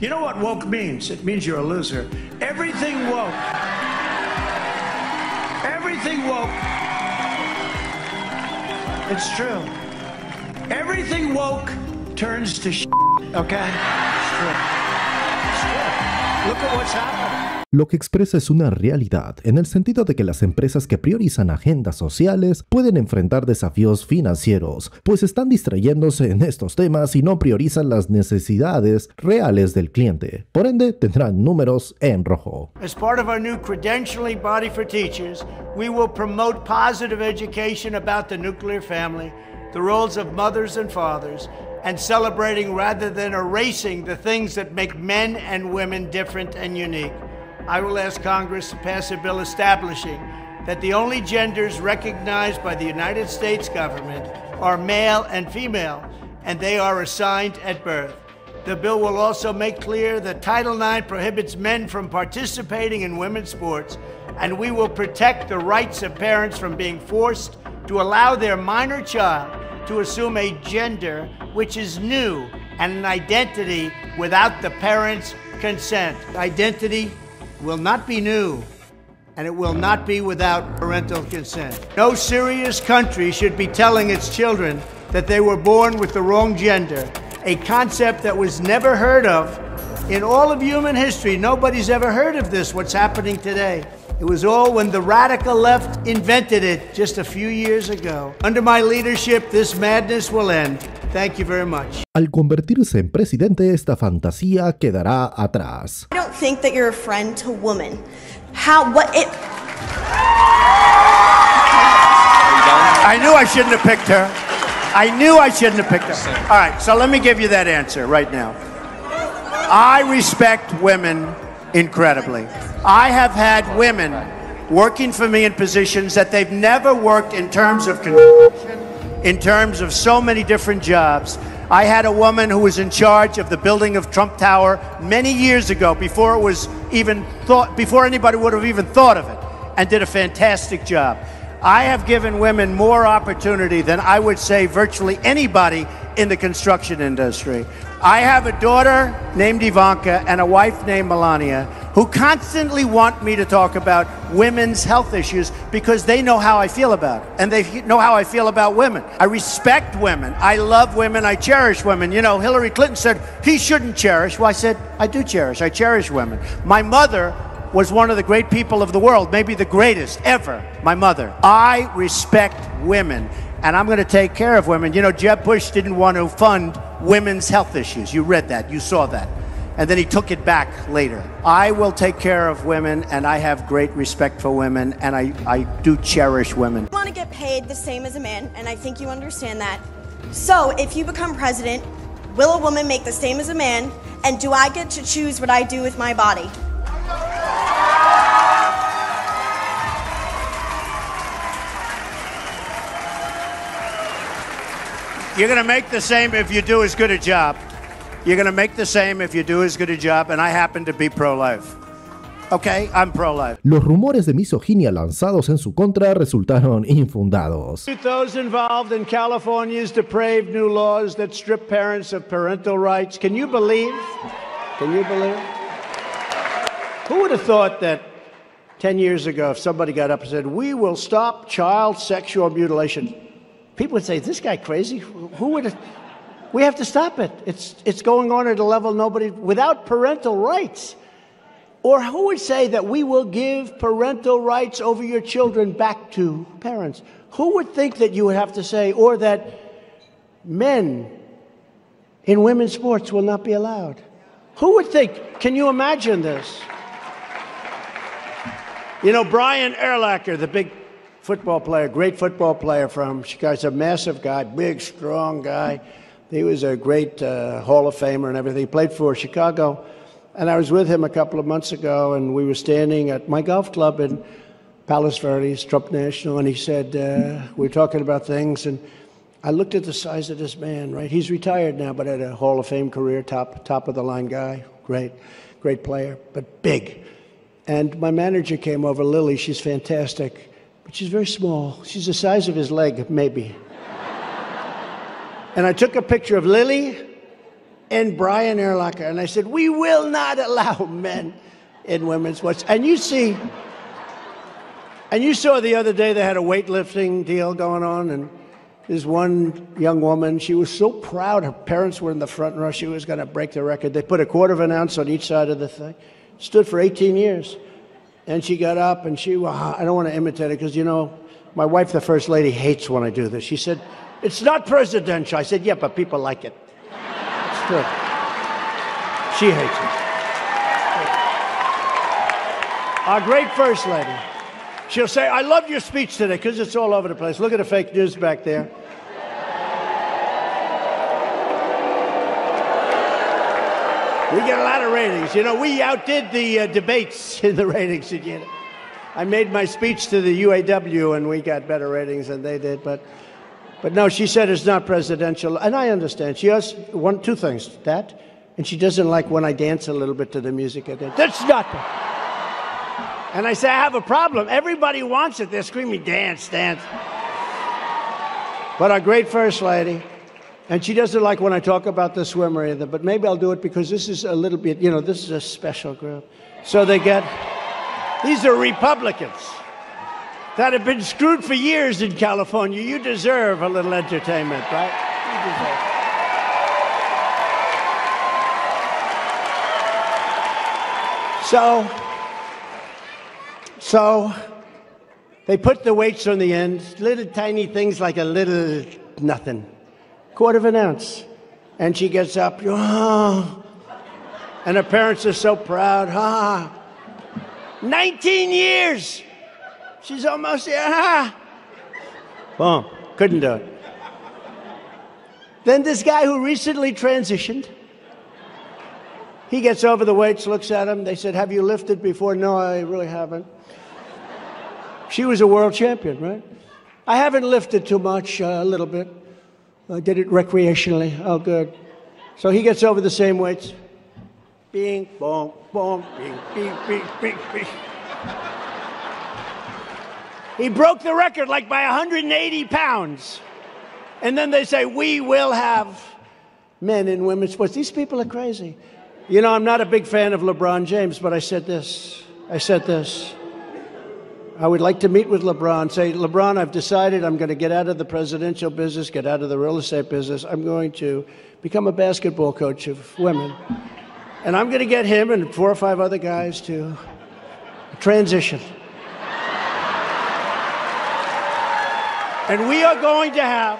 You know what woke means? It means you're a loser. Everything woke. Everything woke. It's true. Everything woke turns to shit, okay? It's true. It's true. Look at what's happening. Lo que expresa es una realidad, en el sentido de que las empresas que priorizan agendas sociales pueden enfrentar desafíos financieros, pues están distrayéndose en estos temas y no priorizan las necesidades reales del cliente. Por ende, tendrán números en rojo. As part of our new credentialing body for teachers, we will promote positive education about the nuclear family, the roles of mothers and fathers, and celebrating rather than erasing the things that make men and women different and unique. I will ask Congress to pass a bill establishing that the only genders recognized by the United States government are male and female, and they are assigned at birth. The bill will also make clear that Title IX prohibits men from participating in women's sports, and we will protect the rights of parents from being forced to allow their minor child to assume a gender which is new and an identity without the parents' consent. Identity will not be new, and it will not be without parental consent. No serious country should be telling its children that they were born with the wrong gender, a concept that was never heard of in all of human history. Nobody's ever heard of this, what's happening today. It was all when the radical left invented it just a few years ago. Under my leadership, this madness will end. Thank you very much. Al convertirse en presidente, esta fantasía quedará atrás. I don't think that you're a friend to women. I knew I shouldn't have picked her. I knew I shouldn't have picked her. All right, so let me give you that answer right now. I respect women incredibly. I have had women working for me in positions that they've never worked in terms of construction, in terms of so many different jobs. I had a woman who was in charge of the building of Trump Tower many years ago, before it was even thought, before anybody would have even thought of it, and did a fantastic job. I have given women more opportunity than I would say virtually anybody in the construction industry. I have a daughter named Ivanka and a wife named Melania who constantly want me to talk about women's health issues because they know how I feel about it, and they know how I feel about women. I respect women. I love women. I cherish women. You know, Hillary Clinton said he shouldn't cherish. Well, I said, I do cherish. I cherish women. My mother was one of the great people of the world, maybe the greatest ever, my mother. I respect women, and I'm going to take care of women. You know, Jeb Bush didn't want to fund women's health issues. You read that. You saw that. And then he took it back later. I will take care of women, and I have great respect for women, and I do cherish women. I want to get paid the same as a man, and I think you understand that. So if you become president, will a woman make the same as a man, and do I get to choose what I do with my body? You're going to make the same if you do as good a job. You're going to make the same if you do as good a job, and I happen to be pro-life. Okay, I'm pro-life. Los rumores de misoginia lanzados en su contra resultaron infundados. Those involved in California's depraved new laws that strip parents of parental rights. Can you believe? Can you believe? Who would have thought that 10 years ago, if somebody got up and said, we will stop child sexual mutilation, people would say, is this guy crazy? Who would have? We have to stop it. It's going on at a level nobody, without parental rights. Or who would say that we will give parental rights over your children back to parents? Who would think that you would have to say, or that men in women's sports will not be allowed? Who would think? Can you imagine this? You know, Brian Urlacher, the big football player, great football player from Chicago, he's a massive guy, big, strong guy. He was a great Hall of Famer and everything. He played for Chicago. And I was with him a couple of months ago, and we were standing at my golf club in Palos Verdes, Trump National, and he said, we were talking about things, and I looked at the size of this man, right? He's retired now, but had a Hall of Fame career, top of the line guy, great player, but big. And my manager came over, Lily, she's fantastic, but she's very small. She's the size of his leg, maybe. And I took a picture of Lily and Brian Erlacher. And I said, we will not allow men in women's sports. And you saw the other day they had a weightlifting deal going on, and there's one young woman, she was so proud. Her parents were in the front row. She was going to break the record. They put a quarter of an ounce on each side of the thing. Stood for 18 years. And she got up, and I don't want to imitate her because, you know, my wife, the First Lady, hates when I do this. She said, it's not presidential. I said, yeah, but people like it. It's true. She hates it. Our great First Lady. She'll say, I love your speech today, because it's all over the place. Look at the fake news back there. We get a lot of ratings. You know, we outdid the debates in the ratings. I made my speech to the UAW, and we got better ratings than they did. But no, she said it's not presidential. And I understand. She has two things, that, and she doesn't like when I dance a little bit to the music. That's not. And I say, I have a problem. Everybody wants it. They're screaming, dance, dance. But our great First Lady, and she doesn't like when I talk about the swimmer either, but maybe I'll do it because this is a little bit, you know, this is a special group. So these are Republicans that have been screwed for years in California. You deserve a little entertainment, right? You deserve. So they put the weights on the end, little tiny things like a little nothing, quarter of an ounce. And she gets up, oh, and her parents are so proud. 19 years. She's almost there. Boom, couldn't do it. Then this guy who recently transitioned, he gets over the weights, looks at him. They said, have you lifted before? No, I really haven't. She was a world champion, right? I haven't lifted too much, a little bit. I did it recreationally. Oh, good. So he gets over the same weights. Bing, bong, bong, bing, bing, bing, bing, bing. He broke the record like by 180 pounds. And then they say, we will have men in women's sports. These people are crazy. You know, I'm not a big fan of LeBron James, but I said this. I would like to meet with LeBron, say, LeBron, I've decided I'm going to get out of the presidential business, get out of the real estate business. I'm going to become a basketball coach of women. And I'm going to get him and 4 or 5 other guys to transition. And we are going to have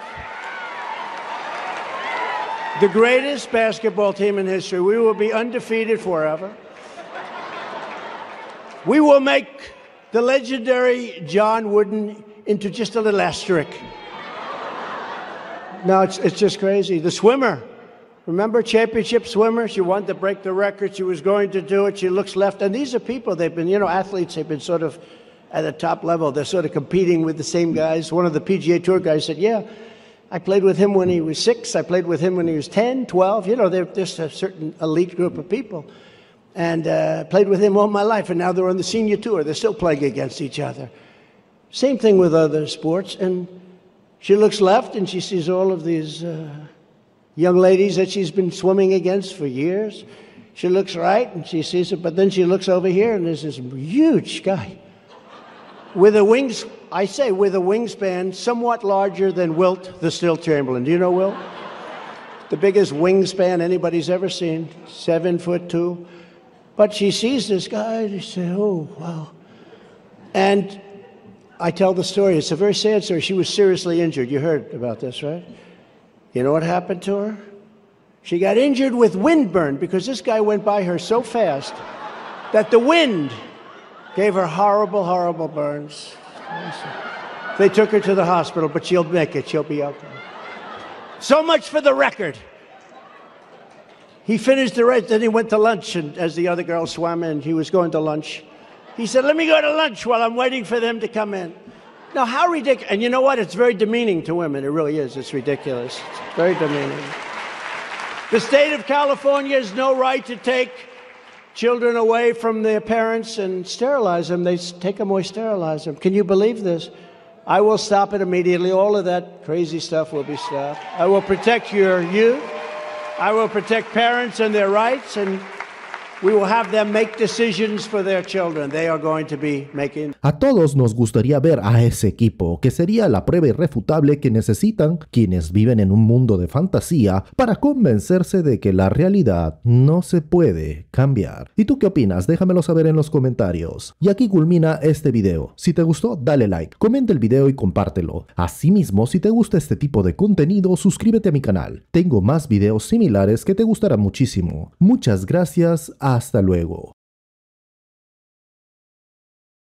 the greatest basketball team in history. We will be undefeated forever. We will make the legendary John Wooden into just a little asterisk. No, it's just crazy. The swimmer, remember, championship swimmer? She wanted to break the record. She was going to do it. She looks left. And these are people, they've been, you know, athletes, they've been sort of at a top level. They're sort of competing with the same guys. One of the PGA Tour guys said, yeah, I played with him when he was 6. I played with him when he was 10, 12. You know, they're just a certain elite group of people. And played with him all my life, and now they're on the senior tour. They're still playing against each other. Same thing with other sports. And she looks left, and she sees all of these young ladies that she's been swimming against for years. She looks right, and she sees it, but then she looks over here, and there's this huge guy with a wings. I say with a wingspan somewhat larger than Wilt the Still Chamberlain. Do you know Wilt? The biggest wingspan anybody's ever seen, 7'2". But she sees this guy, and she says, oh, wow. And I tell the story. It's a very sad story. She was seriously injured. You heard about this, right? You know what happened to her? She got injured with windburn because this guy went by her so fast that the wind gave her horrible, horrible burns. They took her to the hospital, but she'll make it. She'll be okay. So much for the record. He finished the race, then he went to lunch, and as the other girl swam in, he was going to lunch. He said, let me go to lunch while I'm waiting for them to come in. Now, how ridiculous. And you know what? It's very demeaning to women. It really is. It's ridiculous. It's very demeaning. The state of California has no right to take children away from their parents and sterilize them. They take them away, sterilize them. Can you believe this? I will stop it immediately. All of that crazy stuff will be stopped. I will protect your youth. I will protect parents and their rights, and we will have them make decisions for their children. They are going to be making. A todos nos gustaría ver a ese equipo, que sería la prueba irrefutable que necesitan quienes viven en un mundo de fantasía para convencerse de que la realidad no se puede cambiar. ¿Y tú qué opinas? Déjamelo saber en los comentarios. Y aquí culmina este video. Si te gustó, dale like, comenta el video y compártelo. Asimismo, si te gusta este tipo de contenido, suscríbete a mi canal. Tengo más videos similares que te gustarán muchísimo. Muchas gracias. Hasta luego.